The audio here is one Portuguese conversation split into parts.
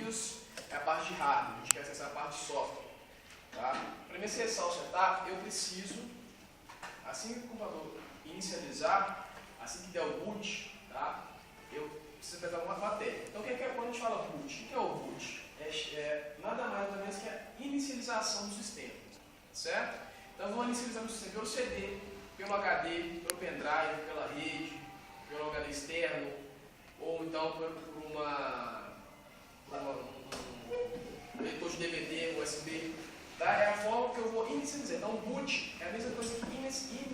Windows é a parte de hardware, a gente quer acessar a parte de software. Tá? Para me acessar o setup, eu preciso, assim que o computador inicializar, assim que der o boot, tá? Eu preciso apertar uma tecla. Então, o que é quando a gente fala boot? O que é o boot? Nada mais ou menos que a inicialização do sistema, certo? Então, eu vou inicializar o sistema pelo CD, pelo HD, pelo pendrive, pela rede, pelo HD externo, ou então por um leitor de DVD, USB. Tá? É a forma que eu vou inicializar. Então, boot é a mesma coisa que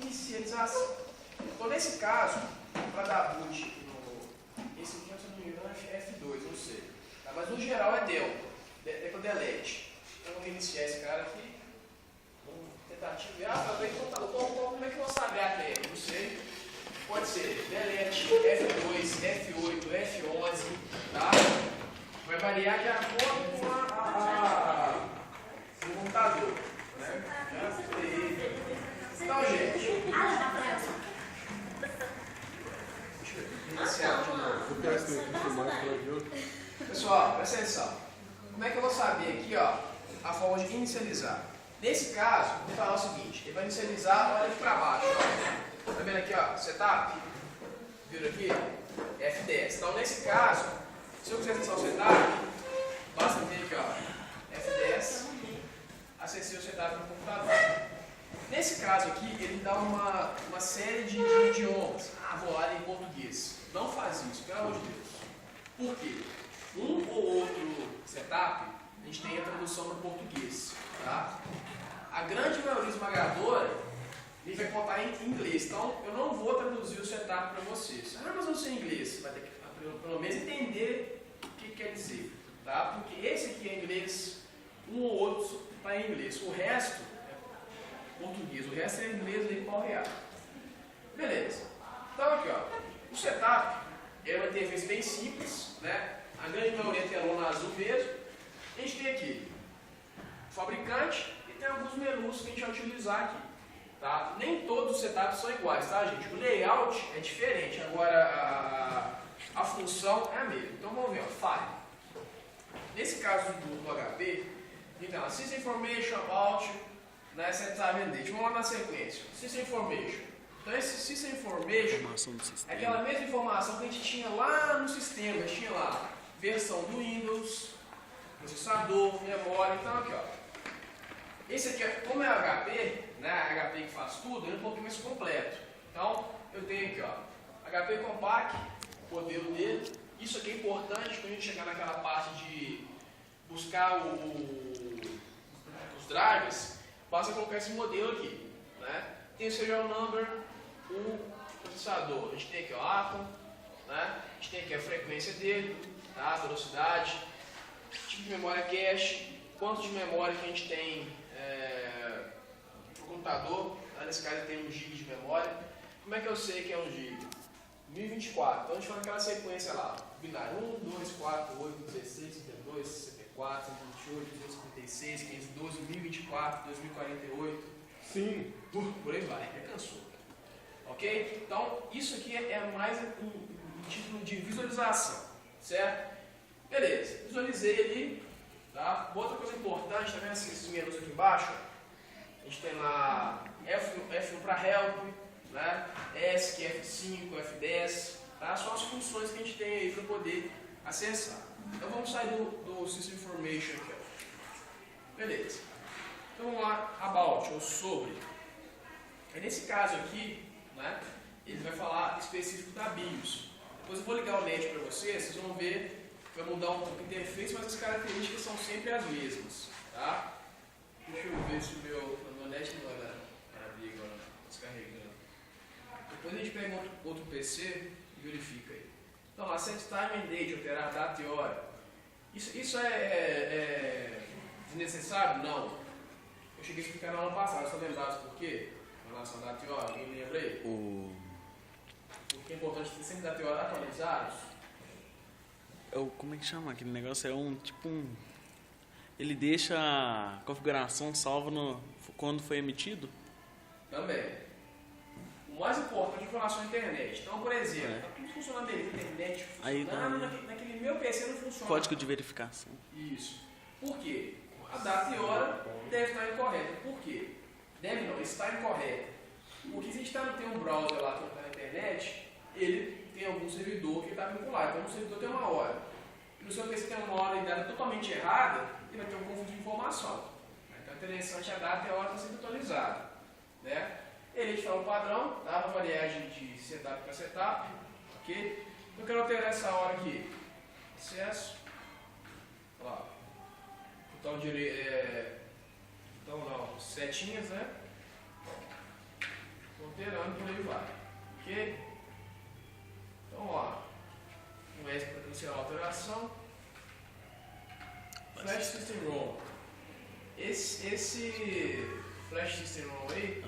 inicialização. Então, nesse caso, para dar boot, esse aqui, se eu não me engano, é F2, não sei. Tá? Mas no geral é del, delete. Então, vamos iniciar esse cara aqui. Vamos tentar ativar. Como é que eu vou saber a tela? Não sei. Pode ser delete, F2, F8, F11. Tá? Vai variar de acordo com o computador. Né? Então, gente. Iniciar de novo. Pessoal, presta atenção. Como é que eu vou saber aqui, ó, a forma de inicializar? Nesse caso, vou falar o seguinte: ele vai inicializar, olha aqui para baixo. Ó. Tá vendo aqui, ó, setup? Viram aqui? F10. Então, nesse caso, se eu quiser acessar o setup, basta vir aqui, ó, F10, acessei o setup no computador. Nesse caso aqui, ele dá uma série de idiomas. Ah, vou lá em português. Não faz isso, pelo amor de Deus. Por quê? Um ou outro setup, a gente tem a tradução no português. Tá? A grande maioria esmagadora, ele vai botar em inglês. Então, eu não vou traduzir o setup para vocês. Ah, mas eu sei inglês. Você vai ter que, pelo menos, entender o que quer dizer. Tá? Porque esse aqui é inglês, um ou outro está em inglês. O resto é português. O resto é inglês aí pau real. Beleza. Então, aqui, ó. O setup, ele vai ter vezes bem simples, né? A grande maioria tem a lona azul mesmo. A gente tem aqui o fabricante e tem alguns menus que a gente vai utilizar aqui. Tá? Nem todos os setups são iguais, tá, gente? O layout é diferente, agora a função é a mesma. Então vamos ver, ó, file. Nesse caso do HP, então, System Information About, né, Setup and Date. Vamos lá na sequência. System Information. Então esse System Information é aquela mesma informação que a gente tinha lá no sistema. A gente tinha lá versão do Windows, processador, memória. Então aqui, ó. Esse aqui, como é HP, né, HP que faz tudo, ele é um pouquinho mais completo. Então eu tenho aqui, ó, HP Compact, o modelo dele. Isso aqui é importante quando a gente chegar naquela parte de buscar os drivers, basta colocar esse modelo aqui, né? Tem o serial number, o processador. A gente tem aqui o Atom, né? A gente tem aqui a frequência dele, tá? A velocidade, tipo de memória cache, quanto de memória que a gente tem para o computador. Tá? Nesse caso tem 1 GB de memória. Como é que eu sei que é 1 GB? 1024. Então a gente faz aquela sequência lá, binário 1, 2, 4, 8, 16, 32, 64, 128, 256, 512, 1024, 2048. Sim. Por aí vai, cansou. Ok? Então, isso aqui é mais um título de visualização, certo? Beleza, visualizei ali, tá? Outra coisa importante, tá vendo esses menus aqui embaixo? A gente tem lá F1 para Help, né? ESC, F5, F10, tá? São as funções que a gente tem aí para poder acessar. Então vamos sair do System Information aqui, ó. Beleza. Então vamos lá, about, ou sobre. Nesse caso aqui, né, ele vai falar específico da BIOS. Depois eu vou ligar o LED para vocês vão ver que vai mudar um pouco a interface, mas as características são sempre as mesmas. Tá? Deixa eu ver se o meu LED não vai abrir agora, descarregando. Depois a gente pega outro PC e verifica aí. Então lá, set time and date, alterar data e hora. Isso é desnecessário? Não. Eu cheguei a explicar na aula passada, estão lembrados por quê? Em relação à data e hora, alguém lembra aí? Porque é importante ter sempre data e hora atualizados. Como é que chama aquele negócio? Ele deixa a configuração salva quando foi emitido? Também. O mais importante é a informação da internet. Então, por exemplo, está tudo funcionando aí, a internet funcionando naquele meu PC não funciona. Código de verificação. Isso. Por quê? A data e hora deve estar incorreta. Por quê? Deve não, está incorreta. Porque se a gente tem um browser lá que está na internet, ele tem algum servidor que está vinculado. Então o servidor tem uma hora. E no seu PC tem uma hora e data totalmente errada, ele vai ter um conjunto de informação. Então é interessante a data e a hora está sendo atualizada. Né? Ele te fala o padrão, tá? Vai variar de setup para setup. Ok? Eu quero alterar essa hora aqui. Acesso. Olha lá. Botão direito. Então não, setinhas, né? Alterando por aí vai. Ok? Então ó. Um S para cancelar a alteração. Flash System ROM. Esse Flash System ROM aí,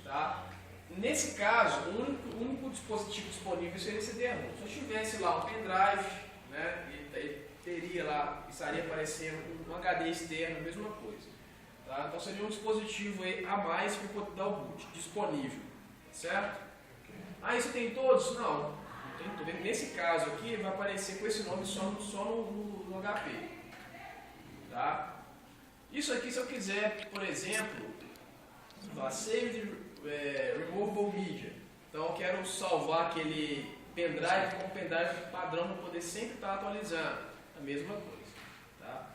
tá? Nesse caso, o único dispositivo disponível seria esse CD-ROM. Se eu tivesse lá um pendrive, né, ele teria lá, estaria aparecendo um HD externo, a mesma coisa. Tá? Então seria um dispositivo aí a mais para poder dar o boot, disponível. Certo? Aí você tem todos? Não. Não tem. Nesse caso aqui, vai aparecer com esse nome só no HP. Tá? Isso aqui, se eu quiser, por exemplo, Save Removable Media. Então eu quero salvar aquele pendrive como pendrive padrão para poder sempre estar atualizando. A mesma coisa. Tá?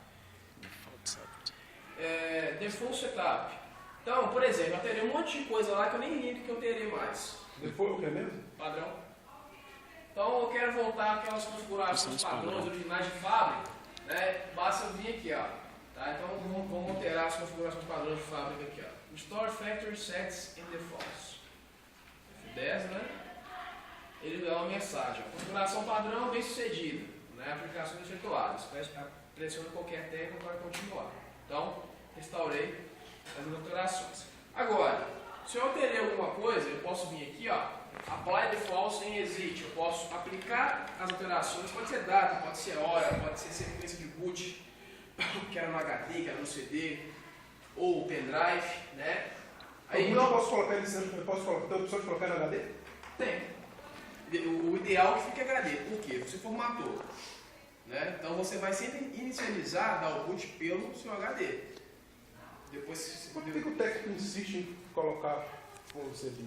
Default Setup. Então, por exemplo, eu terei um monte de coisa lá que eu nem lembro que eu terei mais. Default o que é mesmo? Padrão. Então eu quero voltar aquelas configurações padrões originais de fábrica. Né? Basta eu vir aqui, ó. Tá? Então vamos alterar as configurações padrões de fábrica aqui, ó. Restore Factory Sets and Defaults. F10, né? Ele dá uma mensagem. Ó. Configuração padrão bem sucedida. Né? Aplicações efetuadas. Pressiona qualquer tecla para continuar. Então, restaurei as alterações. Agora, se eu alterei alguma coisa, eu posso vir aqui, ó. Apply Defaults em Exit. Eu posso aplicar as alterações. Pode ser data, pode ser hora, pode ser sequência de boot. Que era no HD, que era no CD, ou pendrive, né? Aí eu posso colocar ele sempre, tem a opção de colocar no HD? Tem. O ideal é que fique HD. Por quê? Você formatou. Né? Então você vai sempre inicializar, dar o boot pelo seu HD. Depois Por que o técnico insiste em colocar o CD?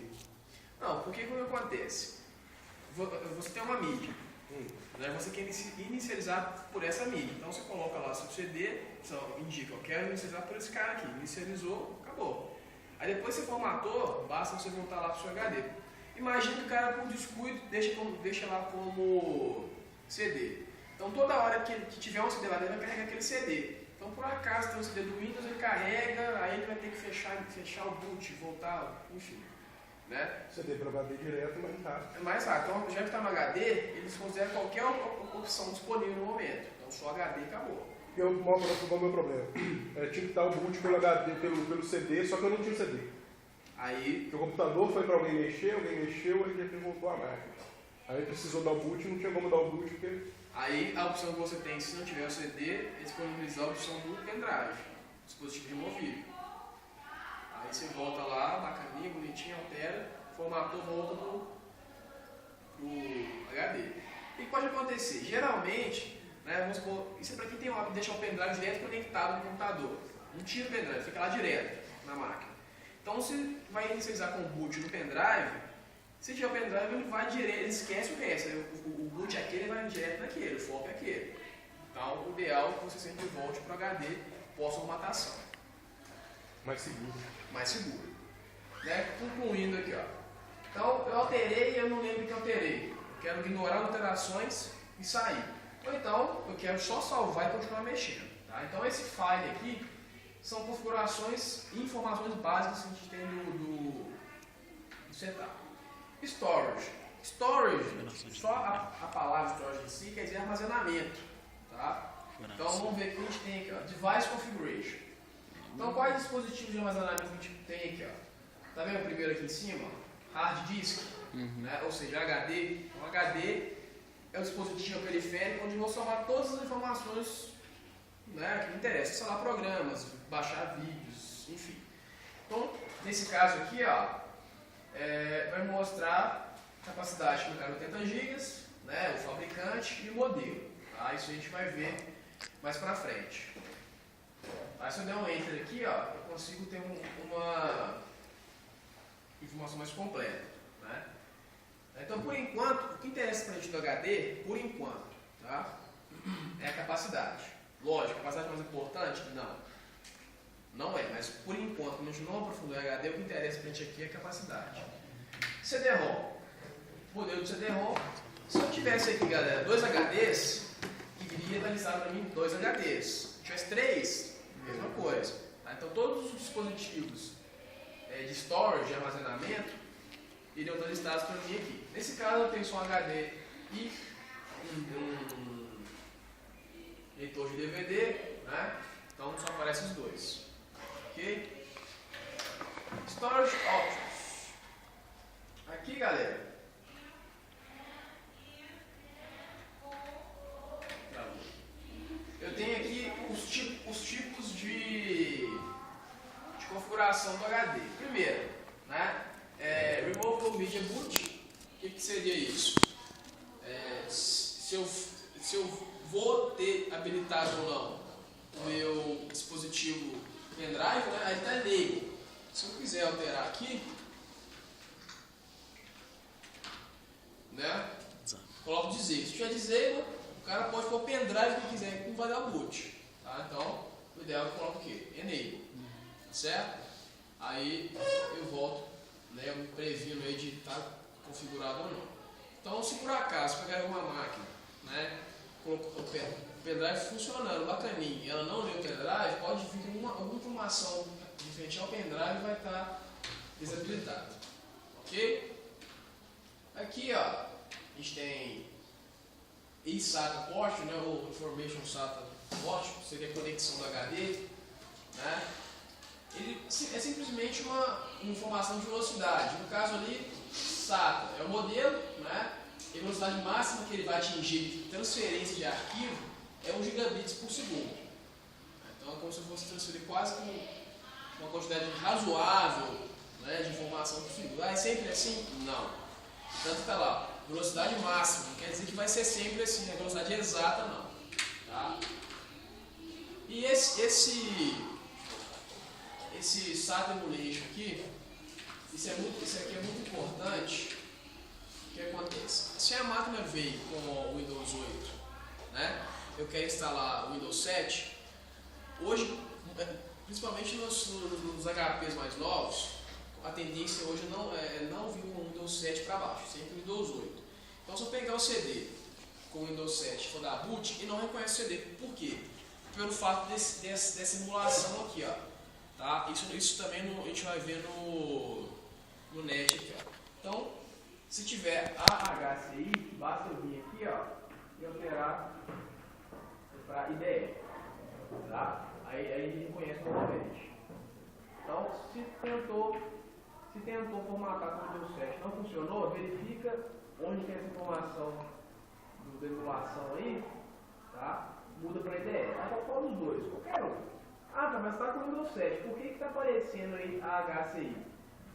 Não, porque o que acontece? Você tem uma mídia. Né? Você quer inicializar por essa mídia. Então você coloca lá seu CD, indica, eu quero inicializar por esse cara aqui. Inicializou, acabou. Aí depois você formatou, basta você voltar lá para o seu HD. Imagina que o cara por descuido deixa lá como CD. Então toda hora que tiver um CD lá dentro, vai carregar aquele CD. Então por acaso tem um CD do Windows, ele carrega, aí ele vai ter que fechar o boot, voltar, enfim. Né? CD para HD direto, mas rápido. É mais rápido. Então já que está no HD, eles consideram qualquer opção disponível no momento. Então só HD e acabou. Qual é o meu problema? Tinha que estar o boot pelo HD, pelo CD, só que eu não tinha o CD. Aí o computador foi para alguém mexeu, aí depois voltou a máquina. Aí precisou dar o boot, não tinha como dar o boot porque... Aí a opção que você tem, se não tiver o CD, é disponibilizar a opção do pendrive, dispositivo removível. Aí você volta lá, bacaninha, bonitinho, altera, formatou, volta pro HD. O que pode acontecer? Geralmente, né, vamos supor, isso é para quem tem deixar o pendrive direto conectado no computador. Não tira o pendrive, fica lá direto na máquina. Então você vai inicializar com o boot no pendrive. Se tiver o pendrive, ele vai direto, ele esquece o resto. O boot é aquele, ele vai direto naquele, o foco é aquele. Então o ideal é que você sempre volte para o HD pós-formatação. Mais seguro. Mais seguro. Né? Concluindo aqui, ó. Então eu alterei e eu não lembro que eu alterei. Eu quero ignorar alterações e sair. Ou então eu quero só salvar e continuar mexendo. Tá? Então esse file aqui são configurações e informações básicas que a gente tem do setup. Storage. Storage, só a palavra storage em si quer dizer armazenamento. Tá? Então vamos ver o que a gente tem aqui. Ó. Device Configuration. Então quais dispositivos de armazenamento a gente tem aqui? Ó? Tá vendo o primeiro aqui em cima? Hard disk, né? Ou seja, HD. Então HD é o dispositivo periférico onde vou salvar todas as informações, né, que me interessam. Instalar programas, baixar vídeos, enfim. Então, nesse caso aqui, ó, vai mostrar a capacidade de 80 GB, né, o fabricante e o modelo. Tá? Isso a gente vai ver mais pra frente. Tá? Se eu der um Enter aqui, ó, eu consigo ter uma informação mais completa. Né? Então, por enquanto, o que interessa pra gente do HD, por enquanto, tá? É a capacidade. Lógico, a capacidade mais importante? Não. Não é, mas por enquanto, como a gente não aprofundou o HD, o que interessa pra gente aqui é a capacidade. CD-ROM. Modelo de CD-ROM. Se eu tivesse aqui, galera, 2 HDs, iria estar listado para mim 2 HDs. Se tivesse 3, mesma coisa. Tá? Então todos os dispositivos de storage, de armazenamento, iriam estar listados para mim aqui. Nesse caso eu tenho só um HD e um leitor de DVD, né? Então só aparecem os dois. Ok? Storage Options. Aqui, galera, eu tenho aqui os tipos de configuração do HD. Primeiro, né, Removable Media Boot. O que seria isso? Se eu vou ter habilitado ou não o meu dispositivo pendrive, né, aí está enable. Se eu quiser alterar aqui, né, coloco disable. Se tiver disable, o cara pode pôr o pendrive que quiser que não vai dar boot. Tá? Então, o ideal é que eu coloque o quê? Enable. Certo? Aí eu volto, né, eu me previno aí de estar configurado ou não. Então, se por acaso pegar uma máquina, né, colocou o pendrive funcionando, bacaninho, e ela não lê o pendrive, pode vir alguma informação diferente ao pendrive e vai estar desabilitado. Ok? Aqui, ó, a gente tem eSATA port, né, ou Information SATA port, seria a conexão do HD, né? Ele é simplesmente uma informação de velocidade. No caso ali, SATA é o modelo, né? E a velocidade máxima que ele vai atingir de transferência de arquivo é 1 gigabits por segundo. Então é como se fosse transferir quase uma quantidade razoável, né, de informação por segundo. Ah, é sempre assim? Não. Tanto está lá, velocidade máxima, não quer dizer que vai ser sempre assim, a velocidade exata não. Tá? E esse SATA Emulation aqui, isso aqui é muito importante. O que acontece? Se a máquina veio com o Windows 8, né, eu quero instalar o Windows 7, hoje, principalmente nos HPs mais novos, a tendência hoje não vir com o Windows 7 para baixo, sempre o Windows 8. Então, se eu pegar o CD com o Windows 7 e for dar boot, ele não reconhece o CD. Por quê? Pelo fato dessa emulação aqui, ó. Tá? Isso também a gente vai ver no net aqui, ó. Então, se tiver AHCI, basta eu vir aqui, ó, e alterar para IDE. Tá? Aí ele reconhece normalmente. Então, se tentou formatar com o Windows 7 não funcionou, verifica onde tem essa informação da emulação aí, tá? Muda para IDE. Qual dos dois? Qualquer um. Ah, tá, mas está com o Windows 7. Por que está aparecendo aí a HCI?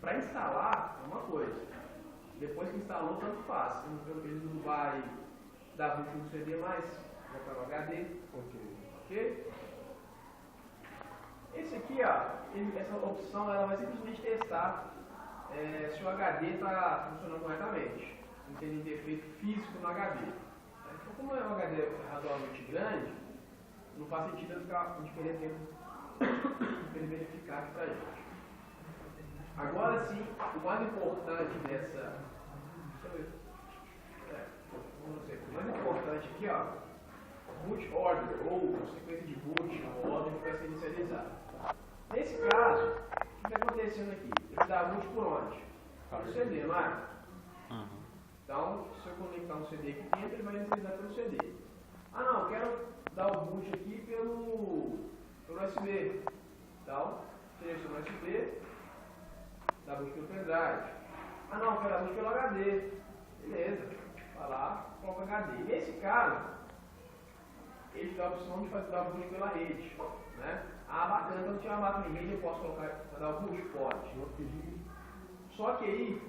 Para instalar é uma coisa. Depois que instalou, tanto faz. Ele não vai dar boot no CD mais, já está no HD. Ok? Esse aqui, ó, essa opção ela vai simplesmente testar se o HD está funcionando corretamente. Não tem nenhum defeito físico no HD. Então, como é um HD razoavelmente grande, não faz sentido a gente perder tempo para ele verificar aqui para gente. Agora sim, o mais importante dessa. O mais importante aqui, ó, boot order, ou sequência de boot, ou ordem que vai ser inicializada. Nesse caso, o que está acontecendo aqui? Ele dá boot por onde? No CD, não é? Então, se eu conectar um CD aqui dentro, ele vai inicializar pelo CD. Ah não, eu quero dar o boot aqui pelo USB. Então, seleciono o USB, dá boot pelo pendrive. Ah não, eu quero dar boot pelo HD. Beleza, vai lá, coloca HD. Nesse caso, ele dá a opção de fazer dar boot pela rede. Né? Ah, bacana, quando tiver uma máquina em rede, eu posso colocar para dar o boot? Pode. Só que aí,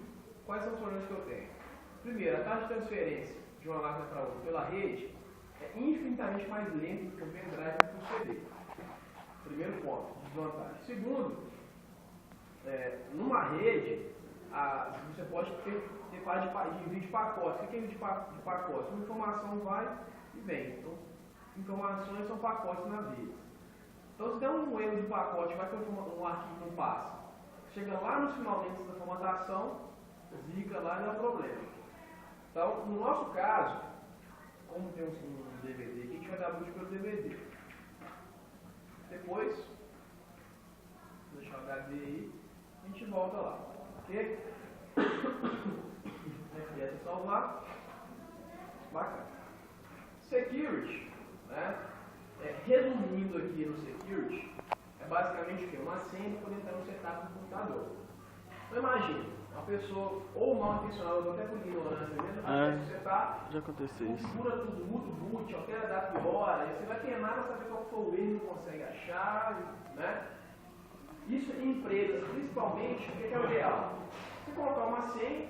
quais são os problemas que eu tenho? Primeiro, a taxa de transferência de uma máquina para outra pela rede é infinitamente ligeiramente mais lento do que o pendrive e o CD. Primeiro ponto, desvantagem. Segundo, numa rede, você pode ter envio de pacote. O que é envio de pacote? Uma informação vai e vem. Então, informações são pacotes na rede. Então, se der um erro de pacote, vai ter um arquivo não passa. Chega lá no finalmente da formatação, zica lá e dá problema. Então, no nosso caso, como tem um DVD aqui, a gente vai dar boot pelo DVD. Depois, vou deixar o HD aí, a gente volta lá. Ok? Essa salvar. Bacana. Security, né? Resumindo aqui no Security, é basicamente o quê? Uma senha para entrar no setup do computador. Então imagina, uma pessoa ou mal intencionada, ou até por ignorância mesmo, acha que você está, já aconteceu isso. configura tudo, muda o boot, altera a data e hora, e você vai queimar para saber qual foi o erro, não consegue achar, né? Isso em empresas, principalmente, o que é o ideal? Você colocar uma senha,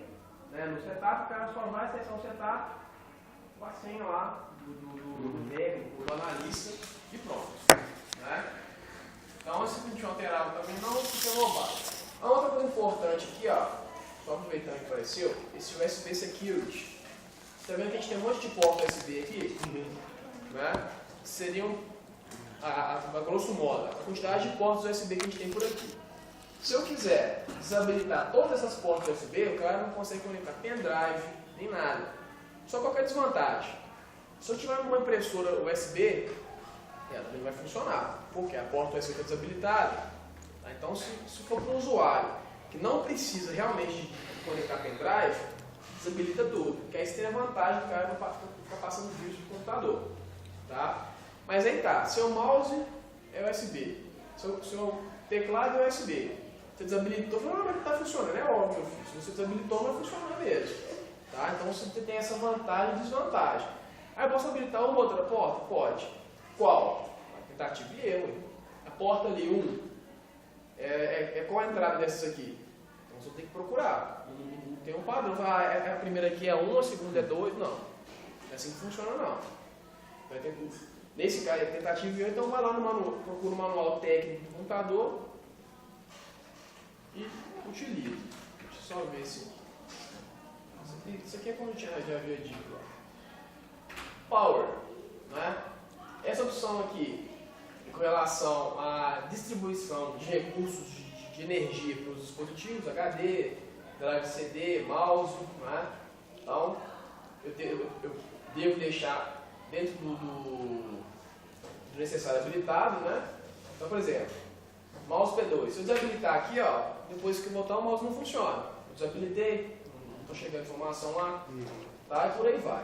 né, no setup, o cara só vai acessar o setup com a senha lá do técnico, do analista e pronto. Né? Então, se a gente alterar também, não fica roubado. A outra coisa importante aqui, ó, só aproveitando que apareceu, esse USB Security. Você está vendo que a gente tem um monte de porta USB aqui? Né? Seriam, a grosso modo, a quantidade de portas USB que a gente tem por aqui. Se eu quiser desabilitar todas essas portas USB, o cara não consegue conectar pendrive, nem nada. Só qualquer desvantagem. Se eu tiver uma impressora USB, ela também vai funcionar, porque a porta USB está desabilitada. Tá? Então, se for para um usuário que não precisa realmente de conectar pendrive, desabilita tudo. Porque aí você tem a vantagem do cara não ficar passando vírus para o computador. Tá? Mas aí tá, seu mouse é USB, seu teclado é USB. Você desabilitou, mas está funcionando, é óbvio, filho. Se você desabilitou, não vai funcionar mesmo. Tá? Então você tem essa vantagem e desvantagem. Aí eu posso habilitar uma outra porta? Pode. Qual? Tentativa e erro. A porta ali, 1, qual a entrada dessas aqui? Então você tem que procurar. Não tem um padrão. A primeira aqui é 1, a segunda é 2. Não. Não é assim que funciona, não. Nesse caso é tentativa e erro, então vai lá no manual, procura o manual técnico do computador e utiliza. Deixa eu só ver esse aqui. Isso aqui é como já havia dito lá. Power, né? Essa opção aqui, com relação à distribuição de recursos de energia para os dispositivos, HD, drive CD, mouse, né? Então, eu devo deixar dentro do necessário habilitado, né? Então, por exemplo, mouse P2. Se eu desabilitar aqui, ó, depois que eu botar o mouse não funciona. Eu desabilitei, não estou chegando informação lá, tá? E por aí vai.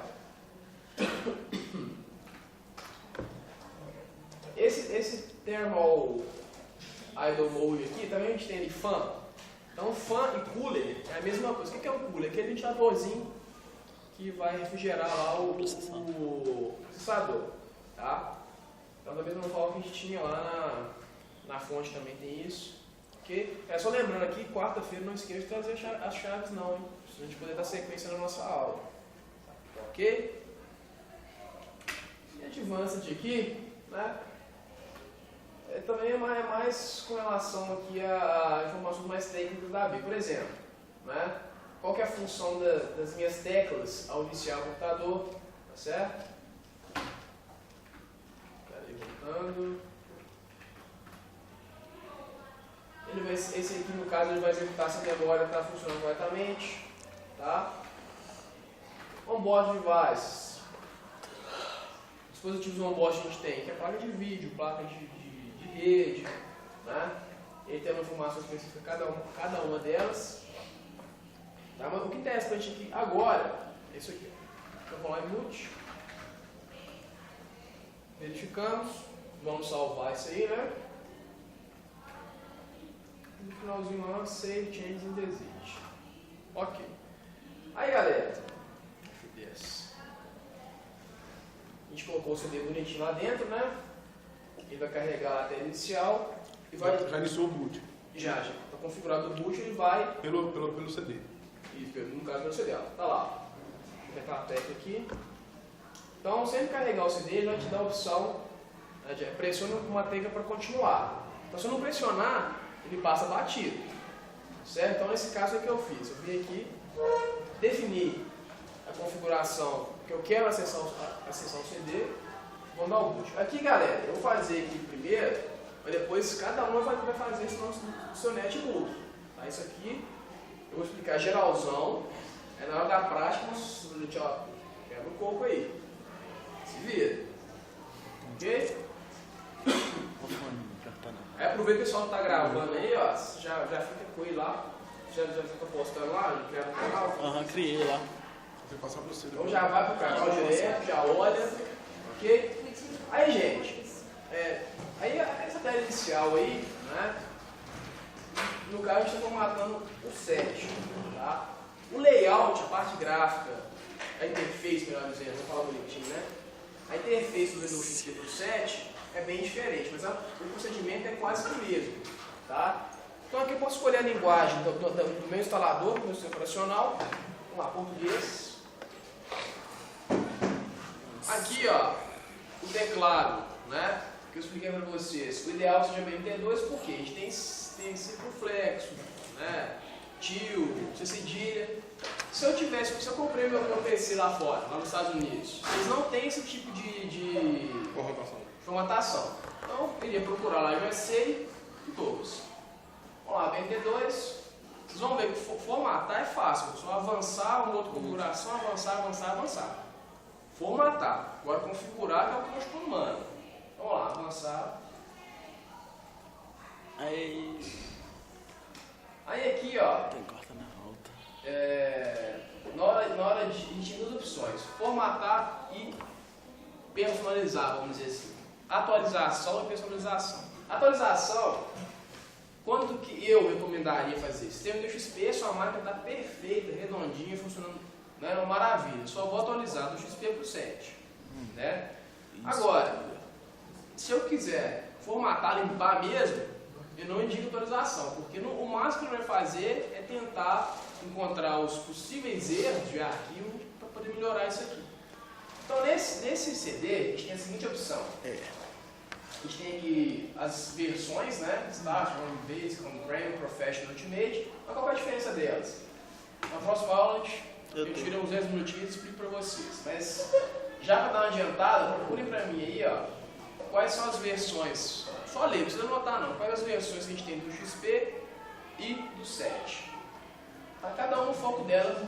Esse thermal idle mode aqui, também a gente tem ali fan. Então, fan e cooler é a mesma coisa. O que é um cooler? Aquele ventiladorzinho que vai refrigerar lá o processador. Tá? Então, da mesma forma que a gente tinha lá na fonte também tem isso. Okay? Só lembrando aqui, quarta-feira não esqueça de trazer as chaves não, hein? Pra gente poder dar sequência na nossa aula. Ok? E Advanced aqui, né? Também é mais com relação aqui a informações mais técnicas da BIM. Por exemplo, né? Qual que é a função das minhas teclas ao iniciar o computador? Tá certo? Peraí, voltando. Esse aqui, no caso, ele vai executar se a memória está funcionando corretamente. Tá? Onboard devices. Dispositivos on-board que a gente tem, que é placa de vídeo, placa de rede, né? Ele tem uma informação específica cada uma delas. Tá? Mas o que interessa para a gente aqui agora é isso aqui. Então vamos lá em boot. Verificamos. Vamos salvar isso aí, né? E no finalzinho lá, save changes and desist. Ok. Aí galera, a gente colocou o CD bonitinho lá dentro, né? Ele vai carregar a tela inicial e vai. Já iniciou o boot. Já está configurado o boot, ele vai. Pelo CD. Isso, no caso pelo CD. Tá lá. Vou apertar a tecla aqui. Então, sempre carregar o CD, ele vai te dar a opção, pressiona uma tecla para continuar. Então, se eu não pressionar, ele passa batido. Certo? Então, nesse caso, é o que eu fiz. Eu vim aqui, defini a configuração que eu quero acessar o CD, vou dar o boot. Aqui, galera, eu vou fazer aqui primeiro, mas depois cada um vai fazer isso no seu netbook. Tá? Isso aqui, eu vou explicar geralzão, na hora da prática, a gente quebra o coco aí. Se vira. Ok? Aí aproveita que o pessoal que tá gravando aí, ó, já fica com ele lá, já fica postando lá, já criar no canal. Aham, criei lá. Vou passar pra você. Então já vai pro canal direto, já olha, ok? Aí, gente, aí essa tela inicial aí, né? No caso a gente está formatando o set, tá? O layout, a parte gráfica, a interface, melhor dizendo, vou falar bonitinho, né? A interface do Windows XP pro set é bem diferente, mas o procedimento é quase que o mesmo, tá? Então aqui eu posso escolher a linguagem do meu instalador, do meu sistema operacional. Vamos lá, português. Aqui, ó, o teclado, né? Que eu expliquei para vocês. O ideal seja BMT2, porque a gente tem circunflexo, né? Tio, cedilha. Se eu comprei meu PC lá fora, lá nos Estados Unidos, eles não têm esse tipo de formatação. Então, eu iria procurar lá USA e todos. Vamos lá, BMT2. Vocês vão ver que formatar é fácil. É só avançar, uma outra configuração, avançar. Formatar. Agora configurar que é o que eu comando. Vamos lá, avançar. Aí aqui, ó. Tem corta na alta. Na hora de. A gente tem duas opções: formatar e personalizar, vamos dizer assim. Atualização e personalização. Atualização, quando que eu recomendaria fazer isso? Tem o Windows XP, sua máquina está perfeita, redondinha, funcionando, né, uma maravilha. Só vou atualizar do XP para o 7. Né? Agora, se eu quiser formatar, limpar mesmo, eu não indico atualização, porque o máximo que ele vai fazer é tentar encontrar os possíveis erros de arquivo para poder melhorar isso aqui. Então, nesse CD, a gente tem a seguinte opção. A gente tem aqui as versões, né? Start, Home Basic, Home Premium, Professional, Ultimate. Mas qual é a diferença delas? Na próxima aula, eu tiro uns 10 minutinhos e explico para vocês. Mas, já para dar uma adiantada, procurem para mim aí, ó, quais são as versões. Só ler, não precisa anotar não. Quais as versões que a gente tem do XP e do 7. Tá? Cada um, o foco dela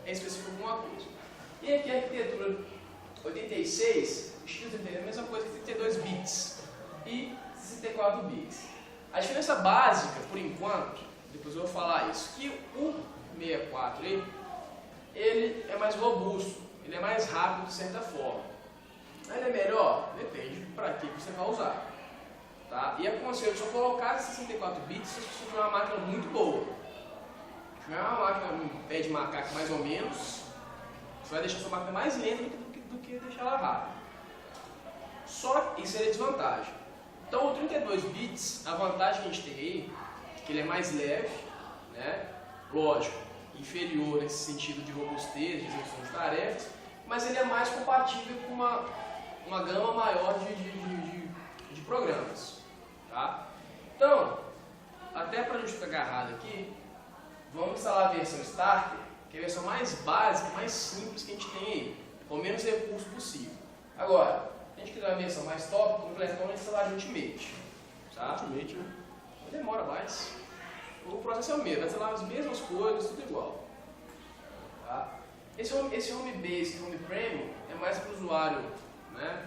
é específico alguma coisa. E aqui a arquitetura 86, estilo é a mesma coisa que 32 bits e 64 bits. A diferença básica, por enquanto, depois eu vou falar isso, que o 64 aí, ele é mais robusto, ele é mais rápido de certa forma. Ele é melhor? Depende para que você vai usar. Tá? E aconselho só colocar 64 bits se você tiver uma máquina muito boa. Se tiver uma máquina um pé de macaco mais ou menos, você vai deixar sua máquina mais lenta do que deixar ela rápida. Só que isso é desvantagem. Então o 32 bits, a vantagem que a gente tem aí, é que ele é mais leve, né? Lógico, inferior nesse sentido de robustez, de execução de tarefas, mas ele é mais compatível com uma gama maior de programas. Tá? Então, até para a gente ficar agarrado aqui, vamos instalar a versão Starter, que é a versão mais básica, mais simples que a gente tem aí, com menos recursos possível. Agora, se a gente quiser uma versão mais top, completão, a gente instalar de Ultimate. Tá? Ultimate, né? Demora mais. O processo é o mesmo, vai instalar as mesmas coisas, tudo igual. Tá? Esse Home Basic, Home Premium, é mais para o usuário, né,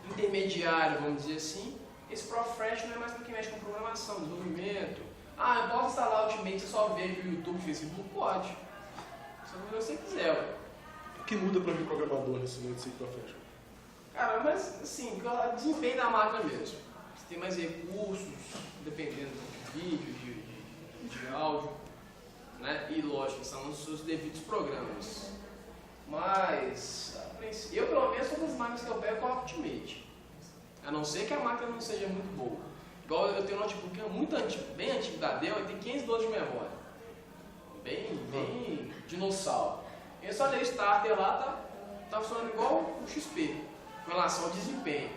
intermediário, vamos dizer assim. Esse Professional é mais para quem mexe com programação, desenvolvimento. Ah, eu posso instalar o Ultimate, você só vê no YouTube, Facebook? Pode. Só que você quiser, ué. O que muda para mim programador nesse meio de Professional? Cara, mas assim, o desempenho da máquina mesmo. Você tem mais recursos, dependendo de vídeo, de áudio, né? E lógico, são os seus devidos programas. Mas, eu pelo menos todas as máquinas que eu pego coloco Ultimate. A não ser que a máquina não seja muito boa. Igual eu tenho um notebook muito antigo, bem antigo da Dell, e tem 512 de memória. Bem dinossauro. Eu só dei Starter lá, está funcionando igual o XP, com relação ao desempenho.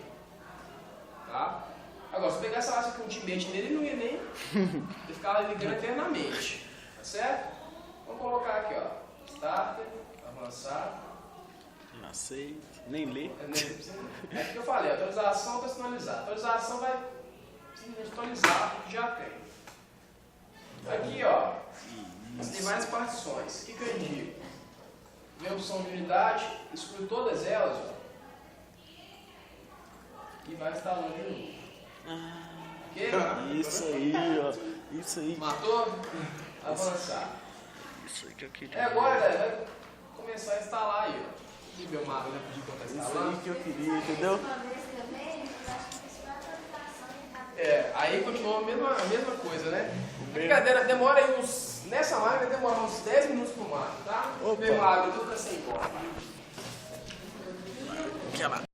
Tá? Agora, se eu pegar essa laça com ultimate nele, ele não ia nem ele ficar ligando eternamente. Tá certo? Vamos colocar aqui, ó. Starter, avançar. Não aceito, nem ler. É o que eu falei, atualização personalizada. Atualização vai simplesmente atualizar o que já tem. Aqui, ó, tem várias partições. O que eu indico? Vem a opção de unidade, exclui todas elas, ó, e vai instalando de novo. Ok? Isso aí, ó. Isso aí. Matou? Avançar. Isso aí que eu queria. É agora, galera, vai começar a instalar aí, ó. E meu mapa, né? Pedir quanto tá Isso instalando. aí que eu queria, entendeu? Aí continua a mesma coisa, né? A brincadeira demora aí uns. Nessa máquina demora uns 10 minutos pro mapa, tá? Opa. Meu água, tudo assim igual. Aquela.